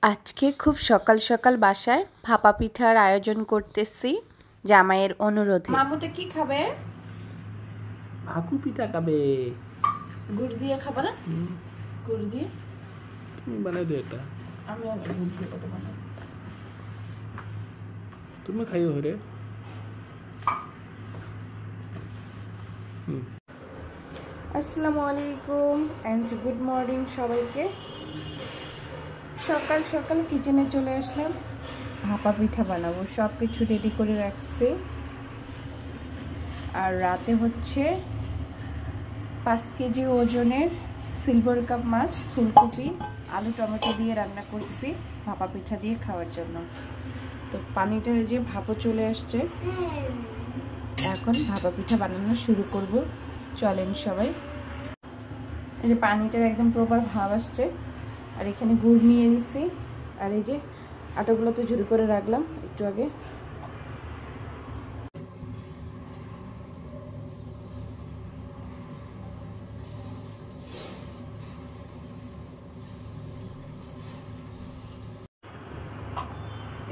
আজকে খুব সকাল সকাল বাসায় ভাপা পিঠার আয়োজন করতেছি জামাইয়ের অনুরোধে। মামুটা কি খাবে? ভাপু পিঠা খাবে। গুড় দিয়ে খাবে না? গুড় দিয়ে তুমি বানাই দিও এটা। আমি গুড় দিয়ে কত বানাই। তুমি খাইও রে। আসসালামু আলাইকুম এন্ড গুড মর্নিং সবাইকে। সকাল সকাল কিচেনে চলে আসলাম, ভাপা পিঠা বানাবো, সব কিছু রেডি করে রাখছি। আর রাতে হচ্ছে 5 কেজি ওজনের সিলভার কাপ মাছ, ফুলকপি, আলু টমেটো দিয়ে রান্না করছি ভাপা পিঠা দিয়ে খাওয়ার জন্য। তো পানিটার যে ভাপও চলে আসছে, এখন ভাপা পিঠা বানানো শুরু করব। চলেন সবাই। এই যে পানিটার একদম প্রপার ভাব আসছে, আর এখানে গুড় নিয়ে নিছি, আর এই যে আটাগুলো তো ঝুড়ি করে রাখলাম একটু আগে।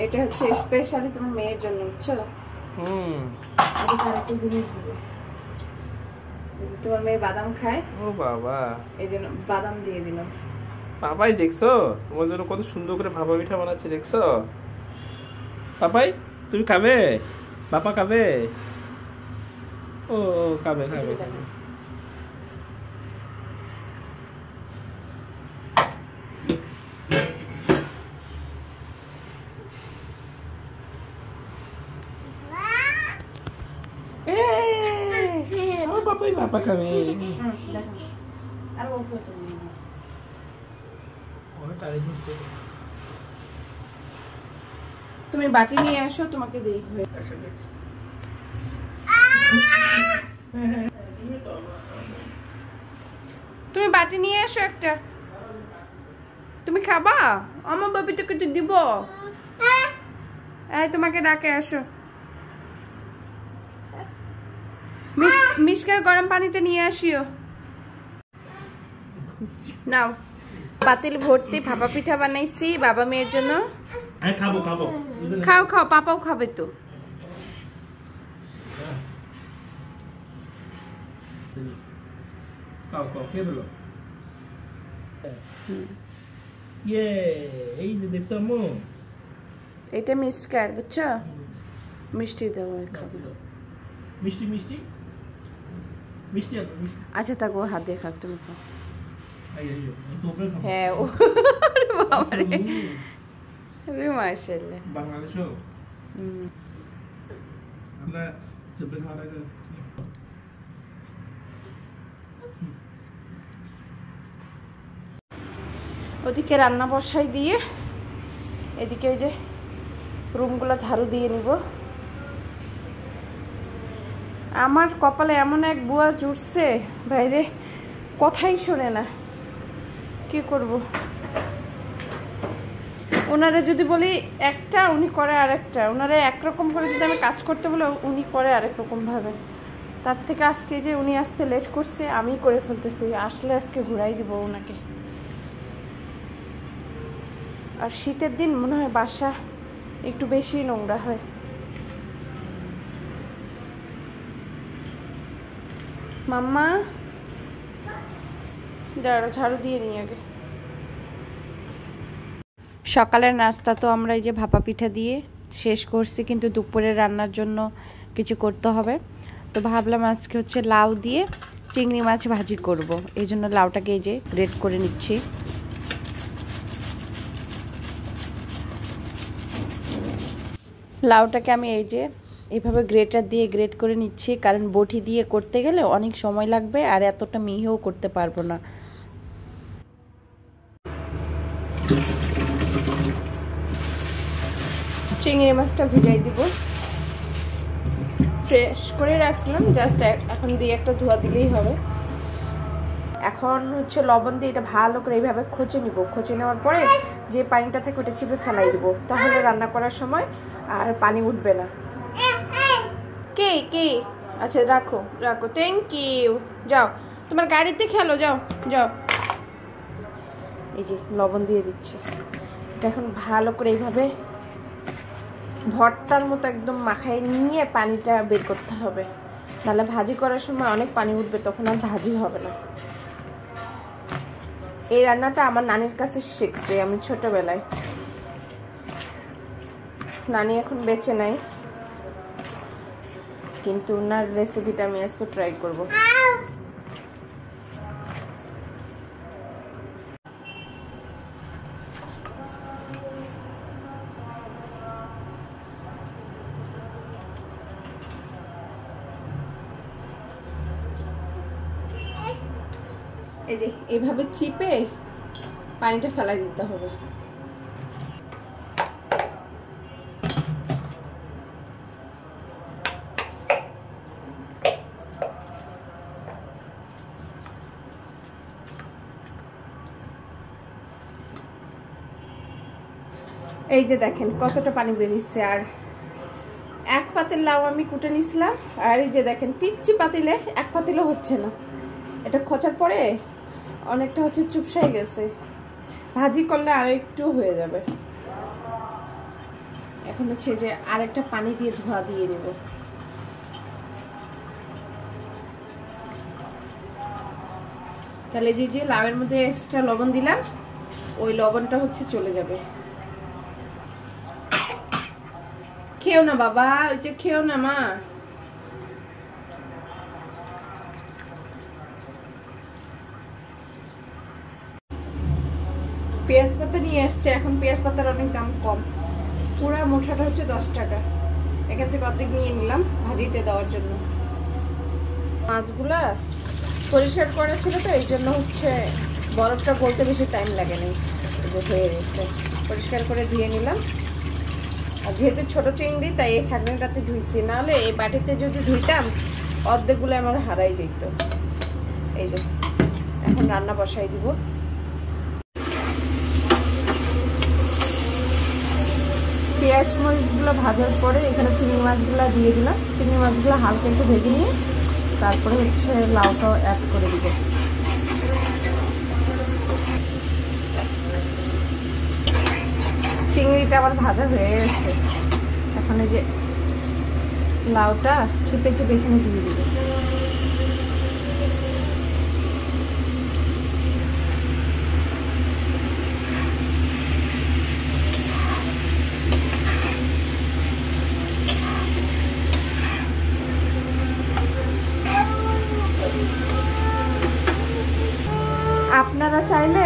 এটা হচ্ছে স্পেশালি তোমার মেয়ের জন্য, বুঝছো? এটা আরেকটা জিনিস দিবে, তোমার মেয়ে বাদাম খায়। ও বাবা, এই জন্য বাদাম দিয়ে দিলাম। পাপাই দেখছো তোমার জন্য কত সুন্দর করে ভাপা পিঠা বানাচ্ছে, দেখছো? পাপাই তুমি খাবে? বাবা খাবে? ও খাবে খাবে খাবে। আমার পাপাই বাবা খাবে। তুমি বাটি নিয়ে আসো, তোমাকে দেই। তুমি বাটি নিয়ে আসো একটা। তুমি খাবা? আমার বাবি তোকে তো দিব। এই তোমাকে ডাকে, আসো। মিষ্কার গরম পানিতে নিয়ে আসিও। নাও, পাতিল ভর্তি ভাপা পিঠা বানাইছি বাবা মেয়ের জন্য। খাবো খাবো, খাও খাও, পাপাও খাবে তো। খাও খাও, খেয়ে ফেলো। ইয়ে, এই যে দেখছো আম্মু, এটা মিষ্কার, বুঝছো? মিষ্টি দেবো, খাবো। মিষ্টি মিষ্টি মিষ্টি। আচ্ছা থাকো, হাত দিয়ে খাও, তুমি খাও। হ্যাঁ, ও বাবা রে, মাশাআল্লাহ। বাংলাদেশও আমরা চুপড়ে খাওয়া লাগে। ওদিকে রান্না বসাই দিয়ে এদিকে এই যে রুমগুলো ঝাড়ু দিয়ে নিব। আমার কপালে এমন এক বুয়া জুটছে বাইরে, কথাই শোনে না, কি করব? ওনারে যদি বলি একটা, উনি করে আরেকটা। ওনারে একরকম করে যদি আমি কাজ করতে বলে, উনি করে আরেক রকম ভাবে। তার থেকে আজকে যে উনি আসতে লেট করছে, আমি করে ফেলতেছি। আসলে আজকে ঘুরাই দিব ওনাকে। আর শীতের দিন মনে হয় বাসা একটু বেশি নোংরা হয়। মাম্মা দাঁড়া, ঝাড়ু দিয়ে নিই আগে। সকালের নাস্তা তো আমরা এই যে ভাপা পিঠা দিয়ে শেষ করছি, কিন্তু দুপুরে রান্নার জন্য কিছু করতে হবে। তো ভাবলাম আজকে হচ্ছে লাউ দিয়ে চিংড়ি মাছ ভাজি করব। এই জন্য লাউটাকে এই যে গ্রেট করে নিচ্ছি। লাউটাকে আমি এই যে এইভাবে গ্রেটার দিয়ে গ্রেট করে নিচ্ছি, কারণ বটি দিয়ে করতে গেলে অনেক সময় লাগবে, আর এতটা মিহিও করতে পারবো না। চিংড়ি মাছটা ভিজাই দিব, ফ্রেশ করে রাখছিলাম, জাস্ট এখন দিয়ে একটা ধোয়া দিলেই হবে। এখন হচ্ছে লবণ দিয়ে এটা ভালো করে এইভাবে খচে নিব। খচে নেওয়ার পরে যে পানিটা থাকে ওটা চিপে ফেলাই দিব, তাহলে রান্না করার সময় আর পানি উঠবে না। কে কে? আচ্ছা রাখো রাখো, থ্যাংক ইউ। যাও তোমার গাড়িতে খেলো, যাও যাও। এই যে লবণ দিয়ে দিচ্ছি। এটা এখন ভালো করে এইভাবে ভর্তার মতো একদম মাখায় নিয়ে পানিটা বের করতে হবে, নাহলে ভাজি করার সময় অনেক পানি উঠবে, তখন আর ভাজি হবে না। এই রান্নাটা আমার নানির কাছে শিখছি আমি ছোটবেলায়। নানি এখন বেঁচে নাই, কিন্তু ওনার রেসিপিটা আমি আজকে ট্রাই করব। এই যে এইভাবে চিপে পানিটা ফেলাই দিতে হবে। এই যে দেখেন কতটা পানি বেরিয়েছে, আর এক পাতিল লাউ আমি কুটে নিছিলাম, আর এই যে দেখেন পিচ্চি পাতিলে এক পাতিলও হচ্ছে না। এটা খোঁচার পরে অনেকটা হচ্ছে চুপসাই গেছে, ভাজি করলে আরো একটু হয়ে যাবে। এখন হচ্ছে যে আরেকটা পানি দিয়ে ধোয়া দিয়ে নেব। তাহলে যে লাউয়ের মধ্যে এক্সট্রা লবণ দিলাম, ওই লবণটা হচ্ছে চলে যাবে। খেও না বাবা, ওইটা খেও না মা। পেঁয়াজ পাতা নিয়ে আসছে, এখন পেঁয়াজ পাতার অনেক দাম কম, পুরা মোটাটা হচ্ছে 10 টাকা। এখান থেকে অর্ধেক নিয়ে নিলাম ভাজিতে দেওয়ার জন্য। মাছগুলা পরিষ্কার করা ছিল তো, এই জন্য হচ্ছে বরফটা গলতে বেশি টাইম লাগে না, হয়ে গেছে। পরিষ্কার করে ধুয়ে নিলাম, আর যেহেতু ছোট চিংড়ি তাই এই ছাঁকনিটাতে ধুইছি, নাহলে এই বাটিতে যদি ধুইতাম অর্ধেকগুলো আমার হারাই যেত। এই যে এখন রান্না বসাই দিব। পেঁয়াজ মরিচগুলো ভাজার পরে এখানে চিংড়ি মাছগুলো দিয়ে দিলাম। চিংড়ি মাছগুলো হালকা একটু ভেজে নিয়ে তারপরে হচ্ছে লাউটাও অ্যাড করে দিব। চিংড়িটা আবার ভাজা হয়ে গেছে, এখন এই যে লাউটা চিপে চিপে এখানে দিয়ে দিব। আপনারা চাইলে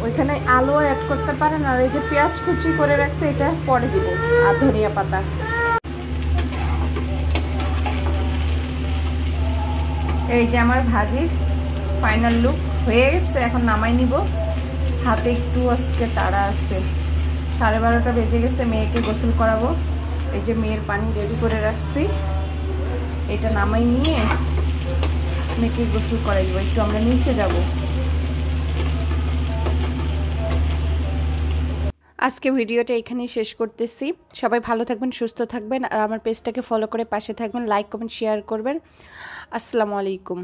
ওইখানে আলু অ্যাড করতে পারেন, আর এই যে পেঁয়াজ কুচি করে রাখছে এটা পরে দিব, আর ধনিয়া পাতা। এই যে আমার ভাজির ফাইনাল লুক হয়ে গেছে, এখন নামাই নিব। হাতে একটু আজকে তাড়া আছে, 12:30 বেজে গেছে, মেয়েকে গোসল করাবো। এই যে মেয়ের পানি রেডি করে রাখছি, এটা নামাই নিয়ে মেয়েকে গোসল করাই দিব। একটু আমরা নিচে যাব। আজকে ভিডিওটা এখানেই শেষ করতেছি। সবাই ভালো থাকবেন, সুস্থ থাকবেন, আর আমার পেজটাকে ফলো করে পাশে থাকবেন, লাইক কমেন্ট শেয়ার করবেন। আসসালামু আলাইকুম।